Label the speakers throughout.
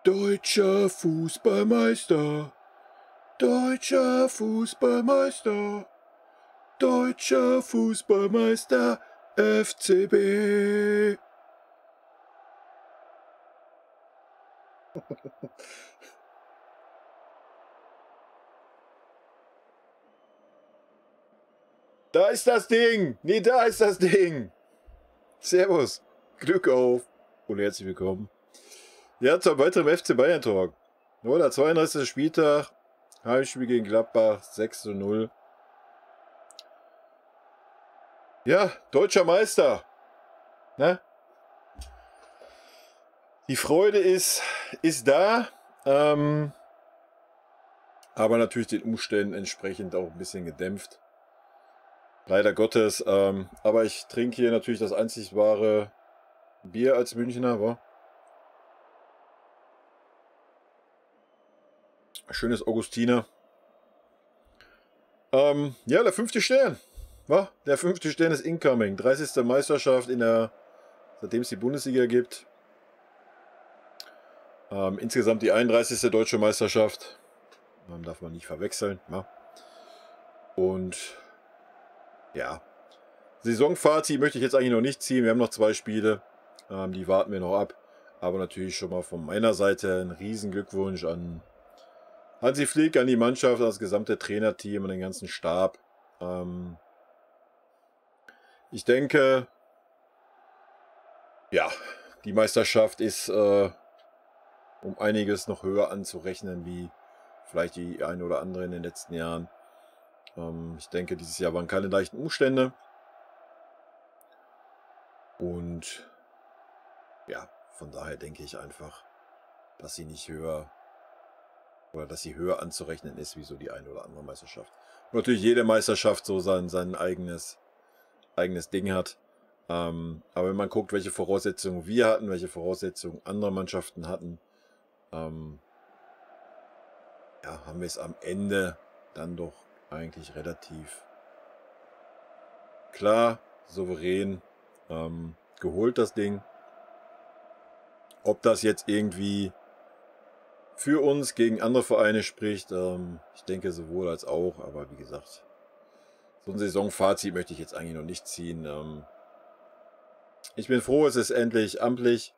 Speaker 1: Deutscher Fußballmeister, deutscher Fußballmeister, deutscher Fußballmeister, FCB. Da ist das Ding! Nee, da ist das Ding! Servus, Glück auf und herzlich willkommen. Ja, zum weiteren FC Bayern Talk. Oder 32. Spieltag, Heimspiel gegen Gladbach, 6:0. Ja, deutscher Meister. Ne? Die Freude ist da, aber natürlich den Umständen entsprechend auch ein bisschen gedämpft. Leider Gottes, aber ich trinke hier natürlich das einzig wahre Bier als Münchner, wa? Schönes Augustiner. Ja, der 5. Stern. wa? Der 5. Stern ist incoming. 30. Meisterschaft seitdem es die Bundesliga gibt. Insgesamt die 31. deutsche Meisterschaft. Darf man nicht verwechseln. Ja. Und ja, Saisonfazit möchte ich jetzt eigentlich noch nicht ziehen. Wir haben noch 2 Spiele. Die warten wir noch ab. Aber natürlich schon mal von meiner Seite ein riesen Glückwunsch an Hansi Flick, an die Mannschaft, an das gesamte Trainerteam, an den ganzen Stab. Ich denke, ja, die Meisterschaft ist um einiges noch höher anzurechnen, wie vielleicht die ein oder andere in den letzten Jahren. Ich denke, dieses Jahr waren keine leichten Umstände. Und ja, von daher denke ich einfach, dass sie nicht höher oder dass sie höher anzurechnen ist, wie so die eine oder andere Meisterschaft. Und natürlich jede Meisterschaft so sein eigenes Ding hat. Aber wenn man guckt, welche Voraussetzungen wir hatten, welche Voraussetzungen andere Mannschaften hatten, ja, haben wir es am Ende dann doch eigentlich relativ klar, souverän geholt, das Ding. Ob das jetzt irgendwie für uns gegen andere Vereine spricht, ich denke sowohl als auch, aber wie gesagt, so ein Saisonfazit möchte ich jetzt eigentlich noch nicht ziehen. Ich bin froh, es ist endlich amtlich.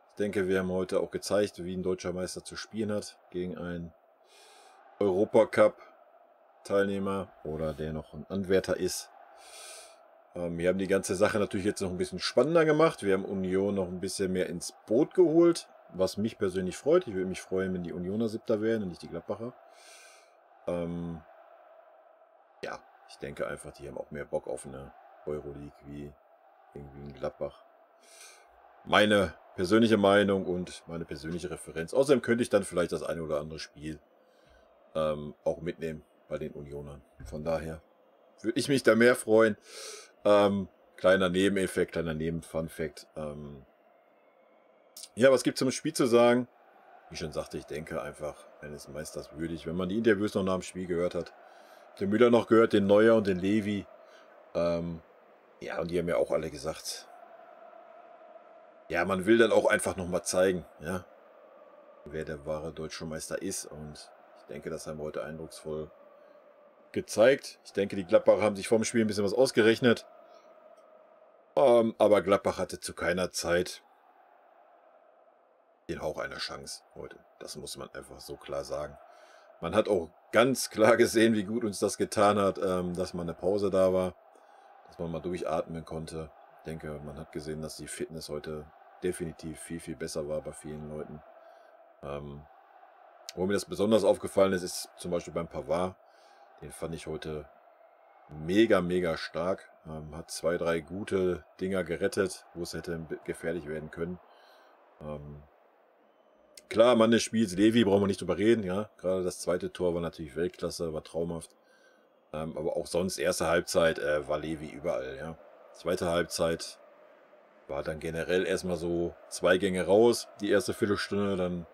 Speaker 1: Ich denke, wir haben heute auch gezeigt, wie ein deutscher Meister zu spielen hat gegen einen Europacup-Teilnehmer oder der noch ein Anwärter ist. Wir haben die ganze Sache natürlich jetzt noch ein bisschen spannender gemacht. Wir haben Union noch ein bisschen mehr ins Boot geholt, was mich persönlich freut. Ich würde mich freuen, wenn die Unioner 7. wären und nicht die Gladbacher. Ja, ich denke einfach, die haben auch mehr Bock auf eine Euroleague wie irgendwie in Gladbach. Meine persönliche Meinung und meine persönliche Referenz. Außerdem könnte ich dann vielleicht das eine oder andere Spiel auch mitnehmen bei den Unionern. Von daher würde ich mich da mehr freuen. Kleiner Nebeneffekt, kleiner Neben-Fun-Fact. Ja, was gibt es zum Spiel zu sagen? Wie schon sagte, ich denke einfach eines Meisters würdig. Wenn man die Interviews noch nach dem Spiel gehört hat, den Müller noch gehört, den Neuer und den Levi. Ja, und die haben ja auch alle gesagt, ja, man will dann auch einfach nochmal zeigen, ja, wer der wahre deutsche Meister ist. Und ich denke, das haben wir heute eindrucksvoll gezeigt. Ich denke, die Gladbacher haben sich vorm Spiel ein bisschen was ausgerechnet. Aber Gladbach hatte zu keiner Zeit den Hauch einer Chance heute. Das muss man einfach so klar sagen. Man hat auch ganz klar gesehen, wie gut uns das getan hat, dass mal eine Pause da war, dass man mal durchatmen konnte. Ich denke, man hat gesehen, dass die Fitness heute definitiv viel, viel besser war bei vielen Leuten. Wo mir das besonders aufgefallen ist, ist zum Beispiel beim Pavard. Den fand ich heute mega, mega stark. Hat 2, 3 gute Dinger gerettet, wo es hätte gefährlich werden können. Klar, Mann des Spiels, Levi, brauchen wir nicht drüber reden. Ja? Gerade das 2. Tor war natürlich Weltklasse, war traumhaft. Aber auch sonst, erste Halbzeit war Levi überall. Ja? Zweite Halbzeit war dann generell erstmal so 2 Gänge raus. Die erste Viertelstunde, dann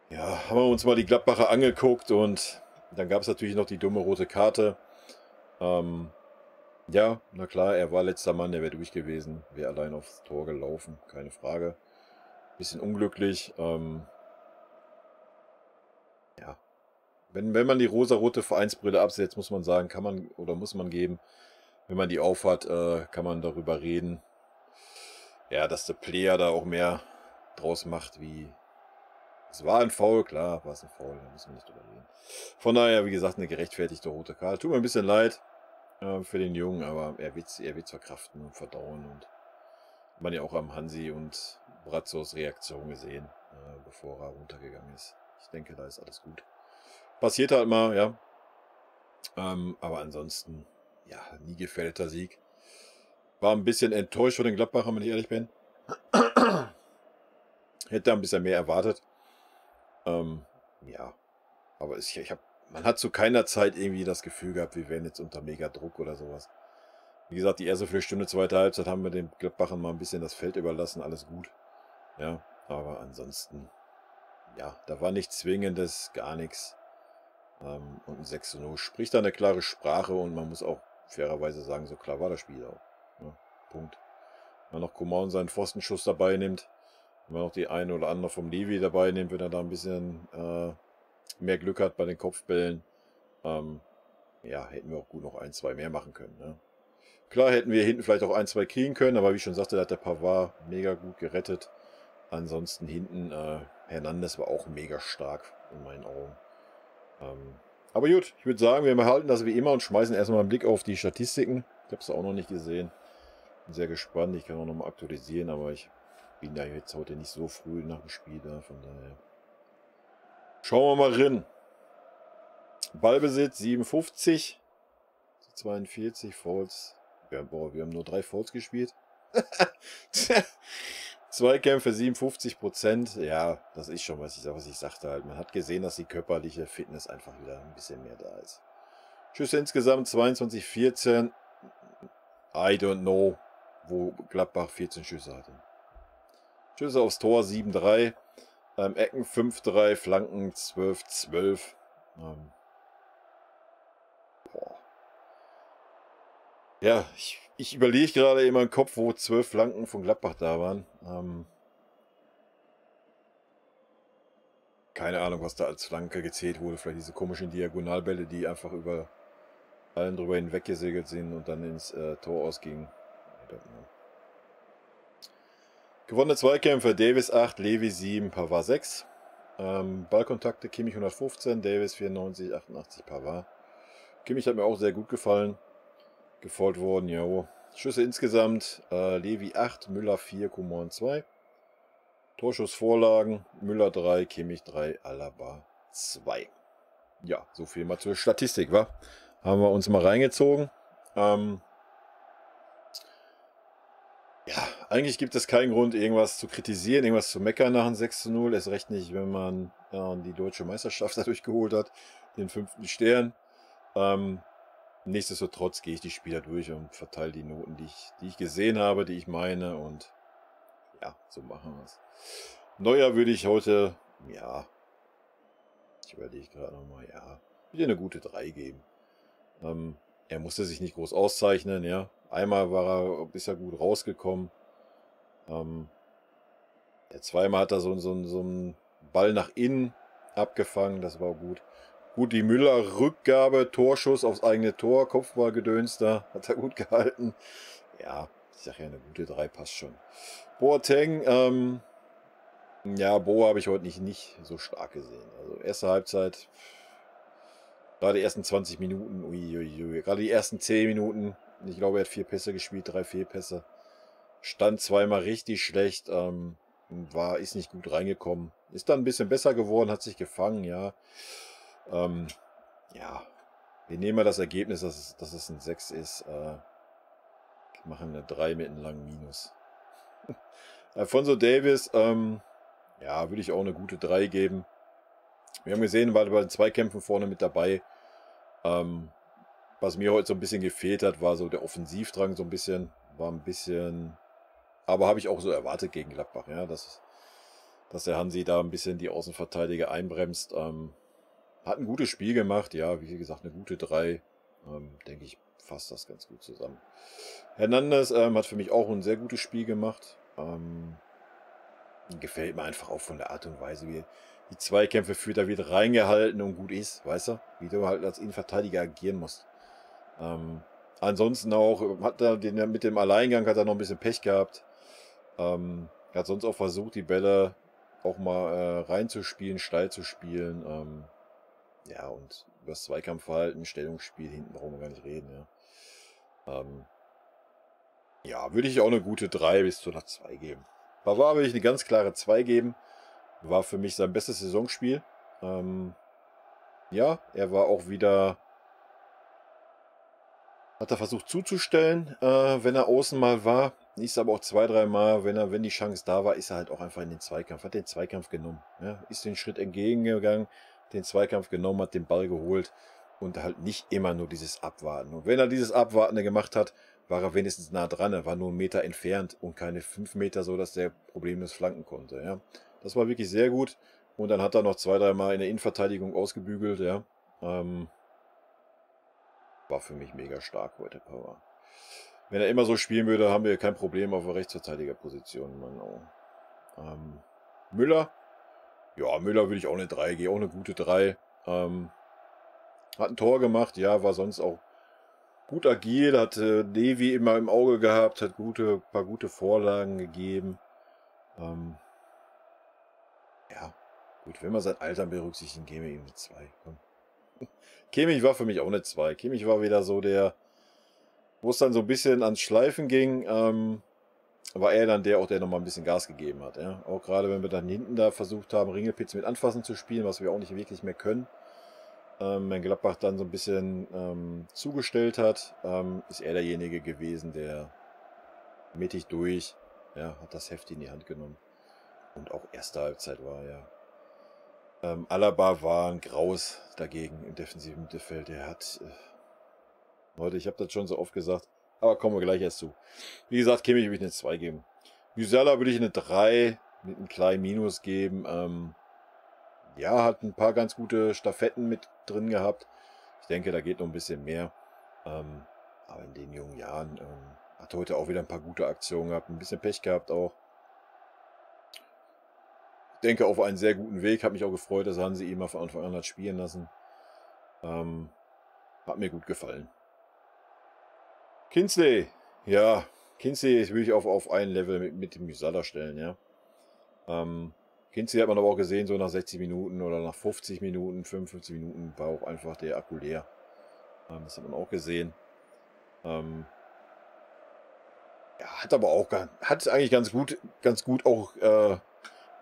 Speaker 1: ja, haben wir uns mal die Gladbacher angeguckt und dann gab es natürlich noch die dumme rote Karte. Ja, na klar, er war letzter Mann, der wäre durch gewesen, wäre allein aufs Tor gelaufen, keine Frage. Bisschen unglücklich. Wenn man die rosarote Vereinsbrille absetzt, muss man sagen, kann man oder muss man geben. Wenn man die aufhat, kann man darüber reden. Ja, dass der Player da auch mehr draus macht, wie... Es war ein Foul, klar, war es ein Foul, da müssen wir nicht drüber reden. Von daher, wie gesagt, eine gerechtfertigte rote Karte. Tut mir ein bisschen leid für den Jungen, aber er wird's verkraften und verdauen. Und man ja auch am Hansi und Brazzos Reaktion gesehen, bevor er runtergegangen ist. Ich denke, da ist alles gut. Passiert halt mal, ja. Aber ansonsten, ja, nie gefährdeter Sieg. War ein bisschen enttäuscht von den Gladbachern, wenn ich ehrlich bin. Hätte ein bisschen mehr erwartet. Ja, aber man hat zu keiner Zeit irgendwie das Gefühl gehabt, wir wären jetzt unter mega Druck oder sowas. Wie gesagt, die erste Viertelstunde, zweite Halbzeit haben wir den Gladbachern mal ein bisschen das Feld überlassen, alles gut. Ja, aber ansonsten, ja, da war nichts Zwingendes, gar nichts. Und ein 6:0 spricht da eine klare Sprache und man muss auch fairerweise sagen, so klar war das Spiel auch. Ja, Punkt. Wenn man noch Coman seinen Pfostenschuss dabei nimmt, wenn man noch die eine oder andere vom Levi dabei nimmt, wenn er da ein bisschen mehr Glück hat bei den Kopfbällen, ja, hätten wir auch gut noch 1, 2 mehr machen können. Ne? Klar hätten wir hinten vielleicht auch 1, 2 kriegen können, aber wie ich schon sagte, da hat der Pavard mega gut gerettet. Ansonsten hinten, Hernandez war auch mega stark in meinen Augen. Aber gut, ich würde sagen, wir behalten das wie immer und schmeißen erstmal einen Blick auf die Statistiken. Ich habe es auch noch nicht gesehen. Bin sehr gespannt, ich kann auch nochmal aktualisieren, aber ich bin da jetzt heute nicht so früh nach dem Spiel da, von daher. Schauen wir mal rein. Ballbesitz 57, 42 Fouls. Ja, boah, wir haben nur 3 Fouls gespielt. Zweikämpfe 57%. Ja, das ist schon, was ich sagte halt. Man hat gesehen, dass die körperliche Fitness einfach wieder ein bisschen mehr da ist. Schüsse insgesamt 22, 14. I don't know, wo Gladbach 14 Schüsse hatte. Schüsse aufs Tor 7-3. Ecken 5-3, Flanken 12-12. Ja, ich überlege gerade in meinem Kopf, wo 12 Flanken von Gladbach da waren. Keine Ahnung, was da als Flanke gezählt wurde. Vielleicht diese komischen Diagonalbälle, die einfach über allen drüber hinweg gesegelt sind und dann ins Tor ausgingen. I don't know. Gewonnene Zweikämpfe, Davis 8, Levi 7, Pavard 6. Ballkontakte, Kimmich 115, Davis 94, 88, Pavard. Kimmich hat mir auch sehr gut gefallen. Gefolgt worden, ja. Schüsse insgesamt, Levi 8, Müller 4, Coman 2. Torschussvorlagen, Müller 3, Kimmich 3, Alaba 2. Ja, so viel mal zur Statistik, wa? Haben wir uns mal reingezogen. Ja, eigentlich gibt es keinen Grund, irgendwas zu kritisieren, irgendwas zu meckern nach einem 6:0. Erst recht nicht, wenn man die deutsche Meisterschaft dadurch geholt hat, den 5. Stern. Nichtsdestotrotz gehe ich die Spieler durch und verteile die Noten, die ich gesehen habe, die ich meine. Und ja, so machen wir es. Neuer würde ich heute, ja, ich überlege gerade nochmal, ja, wieder eine gute 3 geben. Er musste sich nicht groß auszeichnen, ja. Einmal ist er gut rausgekommen. Zweimal hat er so einen Ball nach innen abgefangen, das war gut. Gut, die Müller-Rückgabe, Torschuss aufs eigene Tor, Kopfballgedöns da, hat er gut gehalten. Ja, ich sage ja, eine gute 3 passt schon. Boateng, ja, Bo habe ich heute nicht so stark gesehen. Also erste Halbzeit, gerade die ersten 20 Minuten, uiuiui, gerade die ersten 10 Minuten, ich glaube, er hat 4 Pässe gespielt, 3 Fehlpässe. Stand zweimal richtig schlecht, ist nicht gut reingekommen. Ist dann ein bisschen besser geworden, hat sich gefangen, ja. Ja, wir nehmen mal das Ergebnis, dass es ein 6 ist. Machen eine 3 mit einem langen Minus. Alphonso Davies, ja, würde ich auch eine gute 3 geben. Wir haben gesehen, war bei den Zweikämpfen vorne mit dabei. Was mir heute so ein bisschen gefehlt hat, war so der Offensivdrang so ein bisschen. War ein bisschen... Aber habe ich auch so erwartet gegen Gladbach, ja, dass der Hansi da ein bisschen die Außenverteidiger einbremst. Hat ein gutes Spiel gemacht, ja, wie gesagt, eine gute 3. Denke ich, fasst das ganz gut zusammen. Hernandez hat für mich auch ein sehr gutes Spiel gemacht. Gefällt mir einfach auch von der Art und Weise, wie die Zweikämpfe führt, da wird reingehalten und gut ist, weißt du? Wie du halt als Innenverteidiger agieren musst. Ansonsten auch, hat er mit dem Alleingang hat er noch ein bisschen Pech gehabt. Er hat sonst auch versucht, die Bälle auch mal reinzuspielen, steil zu spielen. Ja, und über das Zweikampfverhalten, Stellungsspiel, hinten brauchen wir gar nicht reden, ja. Ja, würde ich auch eine gute 3 bis zu einer 2 geben. Pavard würde ich eine ganz klare 2 geben. War für mich sein bestes Saisonspiel. Ja, er war auch wieder, hat er versucht zuzustellen, wenn er außen mal war. Ist aber auch 2, 3 Mal, wenn die Chance da war, ist er halt auch einfach in den Zweikampf. Hat den Zweikampf genommen. Ja, ist den Schritt entgegengegangen, den Zweikampf genommen, hat den Ball geholt und halt nicht immer nur dieses Abwarten. Und wenn er dieses Abwartende gemacht hat, war er wenigstens nah dran. Er war nur 1 Meter entfernt und keine 5 Meter, so dass der problemlos flanken konnte. Ja, das war wirklich sehr gut. Und dann hat er noch 2, 3 Mal in der Innenverteidigung ausgebügelt. Ja, war für mich mega stark heute, Pavard. Wenn er immer so spielen würde, haben wir kein Problem auf der Rechtsverteidigerposition. Müller? Ja, Müller würde ich auch eine 3 geben, auch eine gute 3. Hat ein Tor gemacht, ja, war sonst auch gut agil, hat Levi immer im Auge gehabt, hat paar gute Vorlagen gegeben. Ja, gut, wenn wir sein Alter berücksichtigen, geben wir ihm eine 2. Komm. Kimmich war für mich auch eine 2. Kimmich war wieder so der, wo es dann so ein bisschen ans Schleifen ging, war er dann der nochmal ein bisschen Gas gegeben hat. Ja? Auch gerade wenn wir dann hinten da versucht haben, Ringelpitz mit Anfassen zu spielen, was wir auch nicht wirklich mehr können. Wenn Gladbach dann so ein bisschen zugestellt hat, ist er derjenige gewesen, der mittig durch, ja, hat das Heft in die Hand genommen. Und auch erste Halbzeit war ja. Alaba war ein Graus dagegen im defensiven Mittelfeld. Der hat, Leute, ich habe das schon so oft gesagt, aber kommen wir gleich erst zu. Wie gesagt, Kimmich würde ich eine 2 geben. Musiala würde ich eine 3 mit einem kleinen Minus geben. Ja, hat ein paar ganz gute Staffetten mit drin gehabt. Ich denke, da geht noch ein bisschen mehr. Aber in den jungen Jahren hat heute auch wieder ein paar gute Aktionen gehabt. Ein bisschen Pech gehabt auch. Ich denke, auf einen sehr guten Weg. Hat mich auch gefreut, dass Hansi ihn mal von Anfang an hat spielen lassen. Hat mir gut gefallen. Kingsley. Ja, Kingsley will ich auf ein Level mit dem Musiala stellen, ja. Kingsley hat man aber auch gesehen, so nach 60 Minuten oder nach 50 Minuten, 55 Minuten war auch einfach der Akku leer. Das hat man auch gesehen. Ja, hat aber auch hat eigentlich ganz gut auch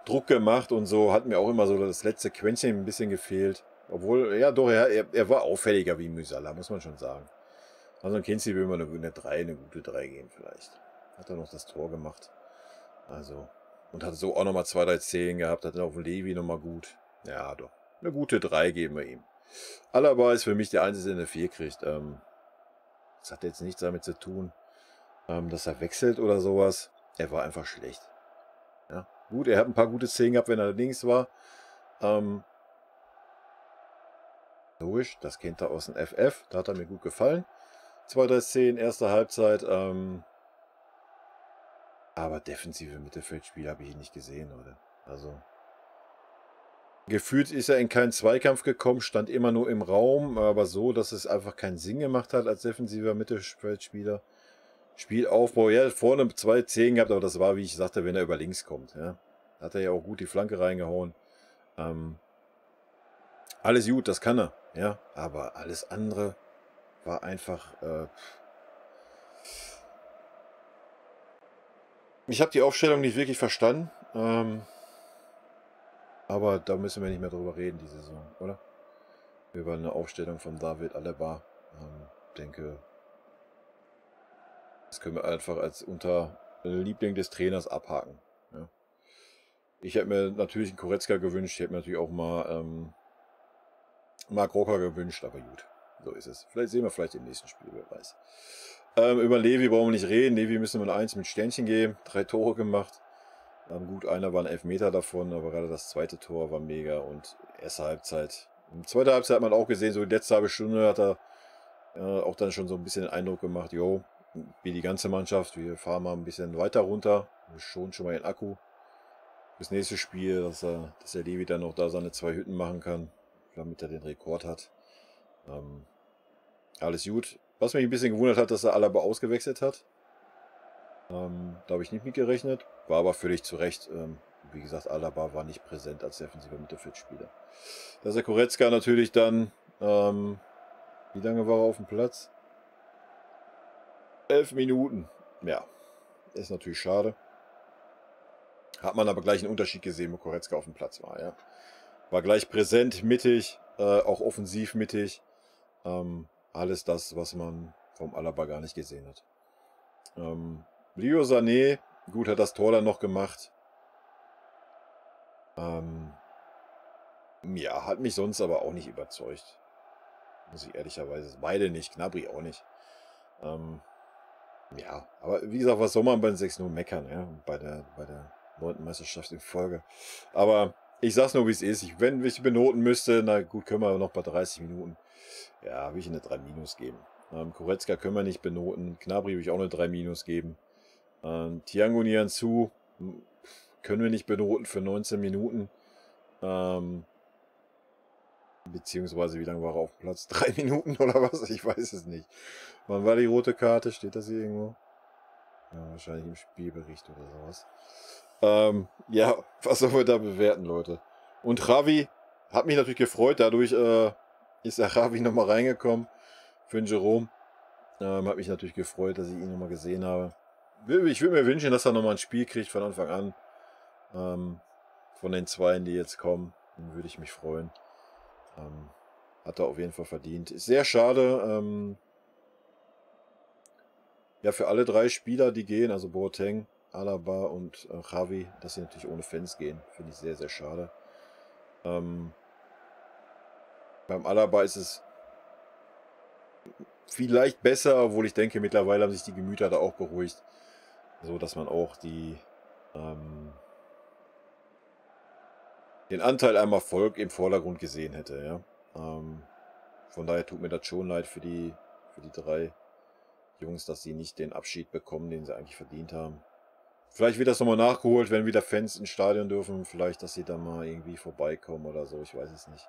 Speaker 1: Druck gemacht und so, hat mir auch immer so das letzte Quäntchen ein bisschen gefehlt. Obwohl, ja doch, er war auffälliger wie Musiala, muss man schon sagen. Also Kingsley will man eine 3, eine gute 3 geben vielleicht. Hat er noch das Tor gemacht. Also, und hat so auch nochmal 2, 3 Szenen gehabt, hat dann auf dem Levi nochmal gut. Ja, doch. Eine gute 3 geben wir ihm. Alaba ist für mich der Einzige, der eine 4 kriegt. Das hat jetzt nichts damit zu tun, dass er wechselt oder sowas. Er war einfach schlecht. Ja, gut, er hat ein paar gute Szenen gehabt, wenn er links war. Logisch, das kennt er aus dem FF. Da hat er mir gut gefallen. 2, 3 Szenen, erste Halbzeit. Aber defensive Mittelfeldspiel habe ich ihn nicht gesehen, oder? Also gefühlt ist er in keinen Zweikampf gekommen, stand immer nur im Raum, aber so, dass es einfach keinen Sinn gemacht hat als defensiver Mittelfeldspieler. Spielaufbau, ja, vorne 2 10 gehabt, aber das war, wie ich sagte, wenn er über links kommt. Ja. Hat er ja auch gut die Flanke reingehauen. Alles gut, das kann er. Ja, aber alles andere war einfach. Ich habe die Aufstellung nicht wirklich verstanden. Aber da müssen wir nicht mehr drüber reden, die Saison, oder? Über eine Aufstellung von David Alaba. Denke, das können wir einfach als unter Liebling des Trainers abhaken. Ja. Ich hätte mir natürlich einen Goretzka gewünscht, ich hätte mir natürlich auch mal Marc Rocker gewünscht, aber gut, so ist es. Vielleicht sehen wir vielleicht im nächsten Spiel, wer weiß. Über Levi brauchen wir nicht reden. Levi müssen wir eine 1 mit Sternchen geben. 3 Tore gemacht. Gut, einer war ein Elfmeter davon, aber gerade das zweite Tor war mega und erste Halbzeit. Zweite Halbzeit hat man auch gesehen, so die letzte halbe Stunde hat er auch dann schon so ein bisschen den Eindruck gemacht, jo, wie die ganze Mannschaft, wir fahren mal ein bisschen weiter runter, wir schonen schon mal den Akku. das nächste Spiel, dass der Levi dann noch da seine 2 Hütten machen kann, damit er den Rekord hat. Alles gut. Was mich ein bisschen gewundert hat, dass er Alaba ausgewechselt hat. Da habe ich nicht mit gerechnet, war aber völlig zu Recht. Wie gesagt, Alaba war nicht präsent als defensiver Mittelfeldspieler. Dass der Goretzka natürlich dann, wie lange war er auf dem Platz? 11 Minuten. Ja, ist natürlich schade. Hat man aber gleich einen Unterschied gesehen, wo Goretzka auf dem Platz war. Ja. War gleich präsent, mittig, auch offensiv mittig. Alles das, was man vom Alaba gar nicht gesehen hat. Leroy Sané, gut, hat das Tor dann noch gemacht. Ja, hat mich sonst aber auch nicht überzeugt. Muss ich ehrlicherweise. Beide nicht, Gnabry auch nicht. Ja, aber wie gesagt, was soll man bei den 6-0 meckern, ja? Bei der 9. Meisterschaft in Folge. Aber ich sag's nur, wie es ist. Wenn ich benoten müsste, na gut, können wir noch bei 30 Minuten. Ja, will ich eine 3- geben. Goretzka können wir nicht benoten. Gnabry will ich auch eine 3- geben. Thiago Nianzou können wir nicht benoten für 19 Minuten. Beziehungsweise, wie lange war er auf dem Platz? 3 Minuten oder was? Ich weiß es nicht. Wann war die rote Karte? Steht das hier irgendwo? Ja, wahrscheinlich im Spielbericht oder sowas. Ja, was sollen wir da bewerten, Leute? Und Javi hat mich natürlich gefreut. Dadurch ist der Javi nochmal reingekommen für den Jerome. Hat mich natürlich gefreut, dass ich ihn nochmal gesehen habe. Ich würde mir wünschen, dass er nochmal ein Spiel kriegt von Anfang an. Von den 2, die jetzt kommen. Dann würde ich mich freuen. Hat er auf jeden Fall verdient. Ist sehr schade. Ja, für alle 3 Spieler, die gehen, also Boateng, Alaba und Javi, dass sie natürlich ohne Fans gehen. Finde ich sehr, sehr schade. Beim Alaba ist es vielleicht besser, obwohl ich denke, mittlerweile haben sich die Gemüter da auch beruhigt. So, dass man auch den Anteil am Erfolg im Vordergrund gesehen hätte. Ja? Von daher tut mir das schon leid für die 3 Jungs, dass sie nicht den Abschied bekommen, den sie eigentlich verdient haben. Vielleicht wird das nochmal nachgeholt, wenn wieder Fans ins Stadion dürfen. Vielleicht, dass sie da mal irgendwie vorbeikommen oder so. Ich weiß es nicht.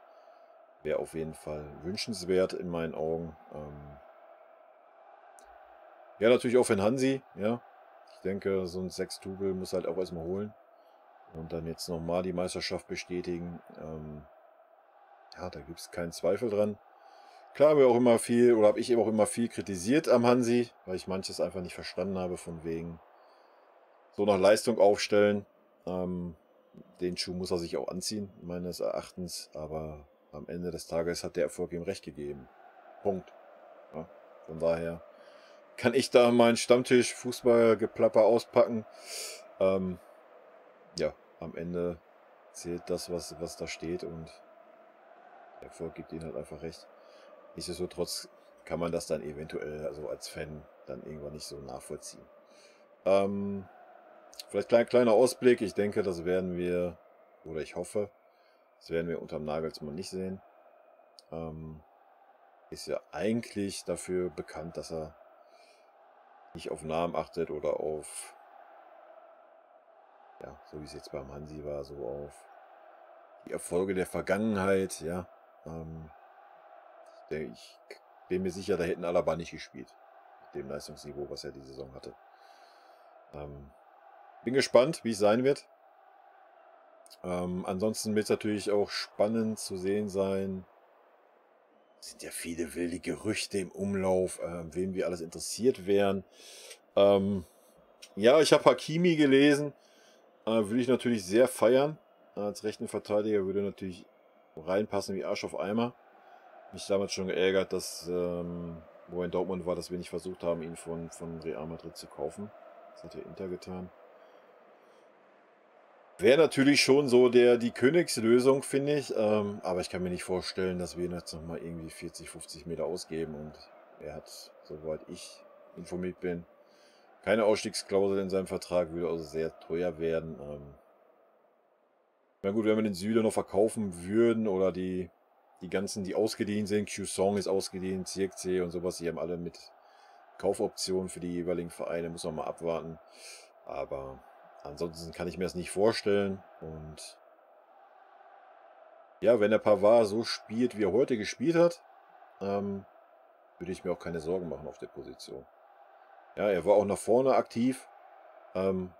Speaker 1: Wäre auf jeden Fall wünschenswert in meinen Augen. Ja, natürlich auch für den Hansi. Ja. Ich denke, so ein 6-Tubel muss halt auch erstmal holen. Und dann jetzt nochmal die Meisterschaft bestätigen. Ja, da gibt es keinen Zweifel dran. Klar haben wir auch immer viel, oder habe ich eben auch immer viel kritisiert am Hansi, weil ich manches einfach nicht verstanden habe, von wegen so nach Leistung aufstellen. Den Schuh muss er sich auch anziehen, meines Erachtens, aber am Ende des Tages hat der Erfolg ihm recht gegeben. Punkt. Ja, von daher kann ich da meinen Stammtisch Fußballgeplapper auspacken. Ja, am Ende zählt das, was da steht, und der Erfolg gibt ihnen halt einfach recht. Nichtsdestotrotz kann man das dann eventuell, also als Fan, dann irgendwann nicht so nachvollziehen. Vielleicht kleiner Ausblick. Ich denke, das werden wir, oder ich hoffe, das werden wir unterm Nagelsmann nicht sehen. Ist ja eigentlich dafür bekannt, dass er nicht auf Namen achtet oder auf, ja, so wie es jetzt beim Hansi war, so auf die Erfolge der Vergangenheit, ja. Ich bin mir sicher, da hätten Alaba nicht gespielt. Mit dem Leistungsniveau, was er die Saison hatte. Bin gespannt, wie es sein wird. Ansonsten wird es natürlich auch spannend zu sehen sein. Es sind ja viele wilde Gerüchte im Umlauf, wem wir alles interessiert wären. Ja, ich habe Hakimi gelesen. Würde ich natürlich sehr feiern. Als rechten Verteidiger würde natürlich reinpassen wie Arsch auf Eimer. Mich damals schon geärgert, dass, wo er in Dortmund war, dass wir nicht versucht haben, ihn von Real Madrid zu kaufen. Das hat der Inter getan. Wäre natürlich schon so die Königslösung, finde ich. Aber ich kann mir nicht vorstellen, dass wir jetzt nochmal irgendwie 40, 50 Meter ausgeben. Und er hat, soweit ich informiert bin, keine Ausstiegsklausel in seinem Vertrag, würde also sehr teuer werden. Na gut, wenn wir den Süle noch verkaufen würden oder die ganzen, die ausgeliehen sind, Q-Song ist ausgeliehen, Zirkzee und sowas, die haben alle mit Kaufoptionen für die jeweiligen Vereine, muss man mal abwarten. Aber ansonsten kann ich mir das nicht vorstellen. Und ja, wenn der Pavard so spielt, wie er heute gespielt hat, würde ich mir auch keine Sorgen machen auf der Position. Ja, er war auch nach vorne aktiv. Er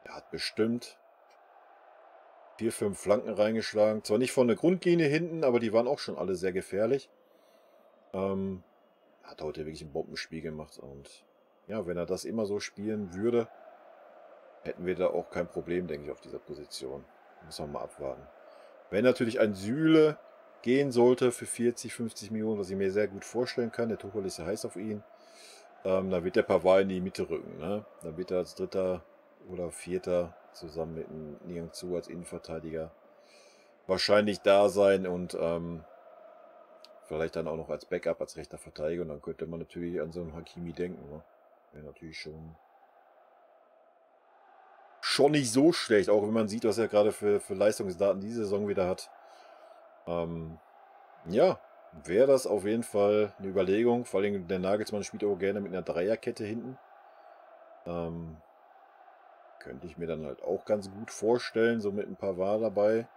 Speaker 1: hat bestimmt 4, 5 Flanken reingeschlagen. Zwar nicht von der Grundlinie hinten, aber die waren auch schon alle sehr gefährlich. Hat heute wirklich ein Bombenspiel gemacht. Und ja, wenn er das immer so spielen würde, hätten wir da auch kein Problem, denke ich, auf dieser Position. Muss man mal abwarten. Wenn natürlich ein Süle gehen sollte für 40, 50 Millionen, was ich mir sehr gut vorstellen kann, der Tuchel ist ja heiß auf ihn, dann wird der Pavard in die Mitte rücken. Ne? Dann wird er als Dritter oder Vierter zusammen mit dem Niang-Zu als Innenverteidiger wahrscheinlich da sein und vielleicht dann auch noch als Backup, als rechter Verteidiger. Und dann könnte man natürlich an so einen Hakimi denken. Ne? Wäre natürlich schon nicht so schlecht, auch wenn man sieht, was er gerade für Leistungsdaten diese Saison wieder hat. Ja, wäre das auf jeden Fall eine Überlegung. Vor allem der Nagelsmann spielt auch gerne mit einer Dreierkette hinten. Könnte ich mir dann halt auch ganz gut vorstellen, so mit ein paar Pavard dabei.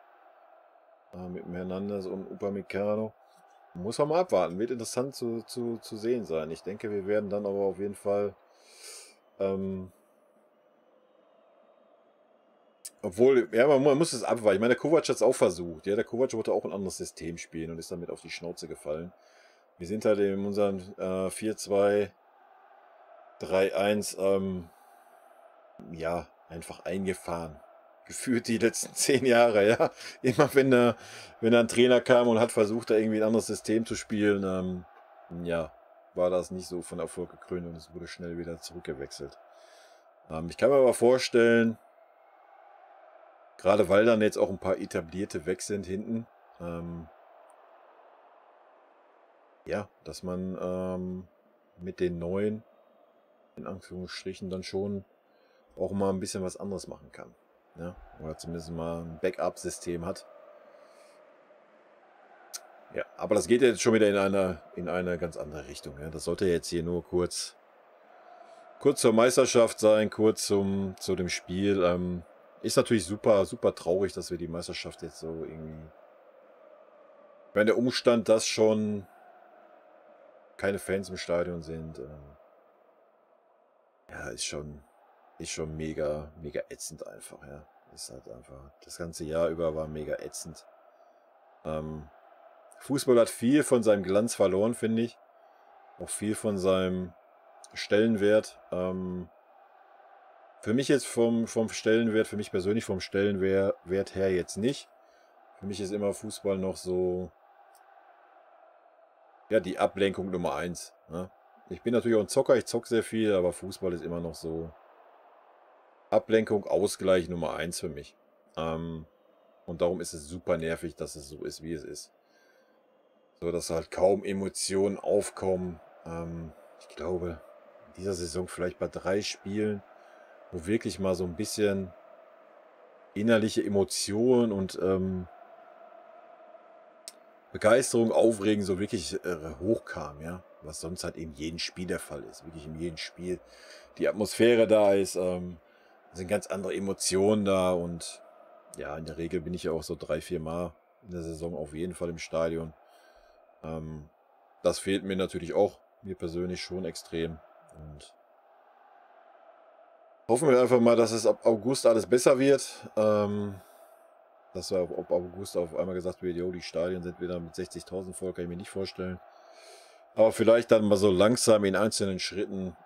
Speaker 1: Mit dem Hernandez und Upamecano. Muss man mal abwarten. Wird interessant zu sehen sein. Ich denke, wir werden dann aber auf jeden Fall obwohl, ja, man muss es abwarten. Ich meine, der Kovac hat es auch versucht. Ja, der Kovac wollte auch ein anderes System spielen und ist damit auf die Schnauze gefallen. Wir sind halt in unserem 4-2-3-1 ja, einfach eingefahren. Gefühlt die letzten 10 Jahre, ja. Immer wenn ein Trainer kam und hat versucht, da irgendwie ein anderes System zu spielen, ja, war das nicht so von Erfolg gekrönt und es wurde schnell wieder zurückgewechselt. Ich kann mir aber vorstellen, gerade weil dann jetzt auch ein paar etablierte weg sind hinten, ja, dass man mit den neuen, in Anführungsstrichen, dann schon auch mal ein bisschen was anderes machen kann. Ja? Oder zumindest mal ein Backup-System hat. Ja, aber das geht jetzt schon wieder in eine ganz andere Richtung. Ja? Das sollte jetzt hier nur kurz zur Meisterschaft sein, kurz zu dem Spiel. Ist natürlich super, super traurig, dass wir die Meisterschaft jetzt so irgendwie... Wenn der Umstand, dass schon keine Fans im Stadion sind, ja, ist schon mega, mega ätzend einfach, ja. Ist halt einfach, das ganze Jahr über war mega ätzend. Fußball hat viel von seinem Glanz verloren, finde ich. Auch viel von seinem Stellenwert. Für mich jetzt vom Stellenwert, für mich persönlich vom Stellenwert her jetzt nicht. Für mich ist immer Fußball noch so, ja, die Ablenkung Nummer 1. Ne? Ich bin natürlich auch ein Zocker, ich zocke sehr viel, aber Fußball ist immer noch so Ablenkung, Ausgleich Nummer 1 für mich. Und darum ist es super nervig, dass es so ist, wie es ist. So, dass halt kaum Emotionen aufkommen. Ich glaube, in dieser Saison vielleicht bei 3 Spielen, wo wirklich mal so ein bisschen innerliche Emotionen und Begeisterung, Aufregen so wirklich hochkam, ja. Was sonst halt in jedem Spiel der Fall ist. Wirklich in jedem Spiel die Atmosphäre da ist, sind ganz andere Emotionen da und ja, in der Regel bin ich ja auch so 3, 4 Mal in der Saison auf jeden Fall im Stadion. Das fehlt mir natürlich auch, mir persönlich schon extrem. Und hoffen wir einfach mal, dass es ab August alles besser wird. Dass wir ab August auf einmal gesagt wird, jo, die Stadien sind wieder mit 60.000 voll, kann ich mir nicht vorstellen. Aber vielleicht dann mal so langsam in einzelnen Schritten,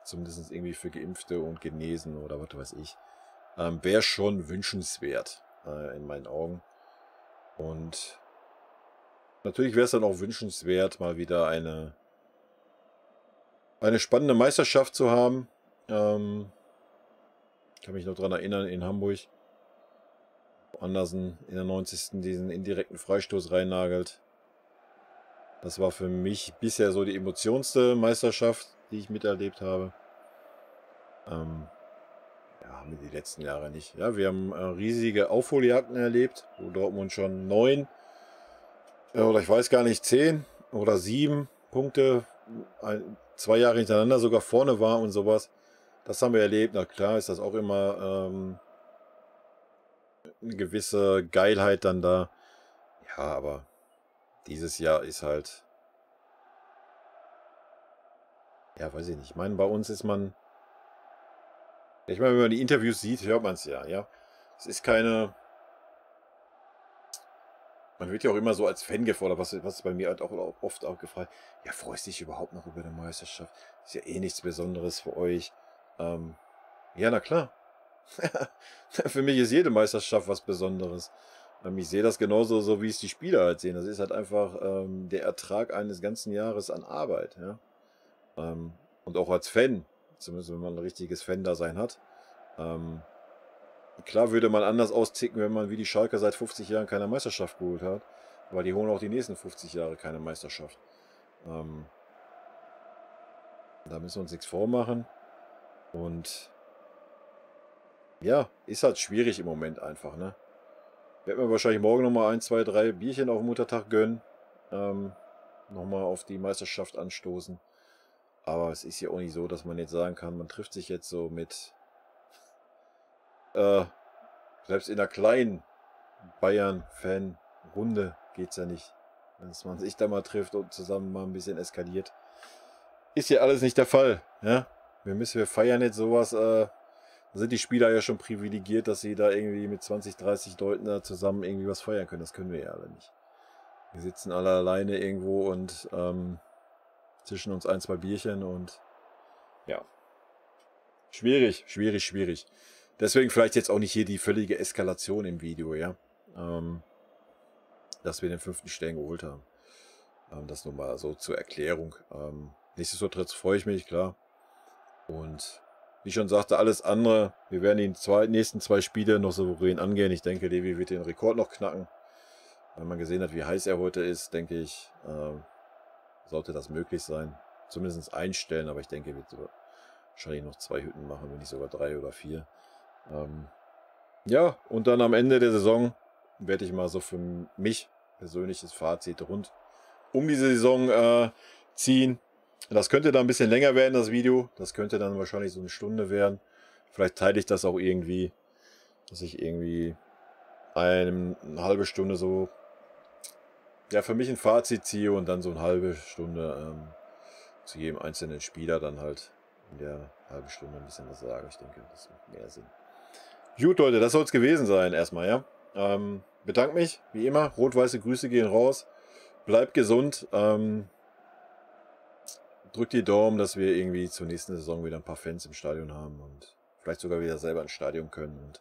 Speaker 1: zumindest irgendwie für Geimpfte und Genesen oder was weiß ich, wäre schon wünschenswert in meinen Augen. Und natürlich wäre es dann auch wünschenswert, mal wieder eine spannende Meisterschaft zu haben. Kann mich noch daran erinnern, in Hamburg, Andersen in der 90. diesen indirekten Freistoß reinnagelt. Das war für mich bisher so die emotionste Meisterschaft, die ich miterlebt habe. Ja, haben wir die letzten Jahre nicht. Ja, wir haben riesige Aufholjagden erlebt, wo Dortmund schon 9 oder ich weiß gar nicht, 10 oder 7 Punkte 2 Jahre hintereinander sogar vorne war und sowas. Das haben wir erlebt. Na klar ist das auch immer eine gewisse Geilheit dann da. Ja, aber dieses Jahr ist halt, ja, weiß ich nicht. Ich meine, bei uns ist man, ich meine, wenn man die Interviews sieht, hört man es ja, ja. Es ist keine, man wird ja auch immer so als Fan gefordert, was bei mir halt auch oft auch gefragt, ja, freust dich überhaupt noch über die Meisterschaft? Ist ja eh nichts Besonderes für euch. Ähm, ja, na klar. Für mich ist jede Meisterschaft was Besonderes. Ich sehe das genauso, so wie es die Spieler halt sehen. Das ist halt einfach der Ertrag eines ganzen Jahres an Arbeit. Ja? Und auch als Fan, zumindest wenn man ein richtiges Fan-Dasein hat. Klar würde man anders austicken, wenn man wie die Schalker seit 50 Jahren keine Meisterschaft geholt hat. Aber die holen auch die nächsten 50 Jahre keine Meisterschaft. Da müssen wir uns nichts vormachen. Und ja, ist halt schwierig im Moment einfach, ne? Werde mir wahrscheinlich morgen nochmal 1, 2, 3 Bierchen auf den Muttertag gönnen. Nochmal auf die Meisterschaft anstoßen. Aber es ist ja auch nicht so, dass man jetzt sagen kann, man trifft sich jetzt so mit, selbst in einer kleinen Bayern-Fan-Runde geht es ja nicht. Dass man sich da mal trifft und zusammen mal ein bisschen eskaliert. Ist ja alles nicht der Fall. Ja? Wir feiern jetzt sowas. Da sind die Spieler ja schon privilegiert, dass sie da irgendwie mit 20, 30 Leuten da zusammen irgendwie was feiern können. Das können wir ja alle nicht. Wir sitzen alle alleine irgendwo und zwischen uns 1, 2 Bierchen und ja. Schwierig, schwierig, schwierig. Deswegen vielleicht jetzt auch nicht hier die völlige Eskalation im Video, ja. Dass wir den 5. Stern geholt haben. Das nur mal so zur Erklärung. Nichtsdestotrotz freue ich mich, klar. Und wie ich schon sagte, alles andere, wir werden die nächsten 2 Spiele noch souverän angehen. Ich denke, Levi wird den Rekord noch knacken. Wenn man gesehen hat, wie heiß er heute ist, denke ich, sollte das möglich sein. Zumindest einstellen, aber ich denke, er wird wahrscheinlich noch 2 Hütten machen, wenn nicht sogar 3 oder 4. Ja, und dann am Ende der Saison werde ich mal so für mich persönliches Fazit rund um diese Saison ziehen. Das könnte dann ein bisschen länger werden, das Video. Das könnte dann wahrscheinlich so 1 Stunde werden. Vielleicht teile ich das auch irgendwie, dass ich irgendwie eine halbe Stunde so, ja, für mich ein Fazit ziehe und dann so eine halbe Stunde zu jedem einzelnen Spieler dann halt in der halben Stunde ein bisschen was sage. Ich denke, das macht mehr Sinn. Gut, Leute, das soll es gewesen sein erstmal, ja. Bedanke mich, wie immer. Rot-weiße Grüße gehen raus. Bleibt gesund. Drückt die Daumen, dass wir irgendwie zur nächsten Saison wieder ein paar Fans im Stadion haben und vielleicht sogar wieder selber ins Stadion können und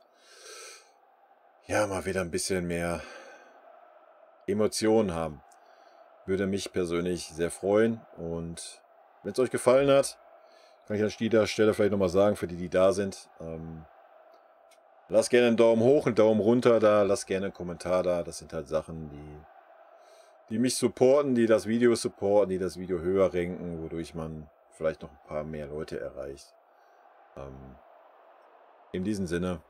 Speaker 1: ja, mal wieder ein bisschen mehr Emotionen haben. Würde mich persönlich sehr freuen und wenn es euch gefallen hat, kann ich an dieser Stelle vielleicht nochmal sagen, für die, die da sind, lasst gerne einen Daumen hoch, einen Daumen runter da, lasst gerne einen Kommentar da. Das sind halt Sachen, die mich supporten, die das Video supporten, die das Video höher ranken, wodurch man vielleicht noch ein paar mehr Leute erreicht. In diesem Sinne,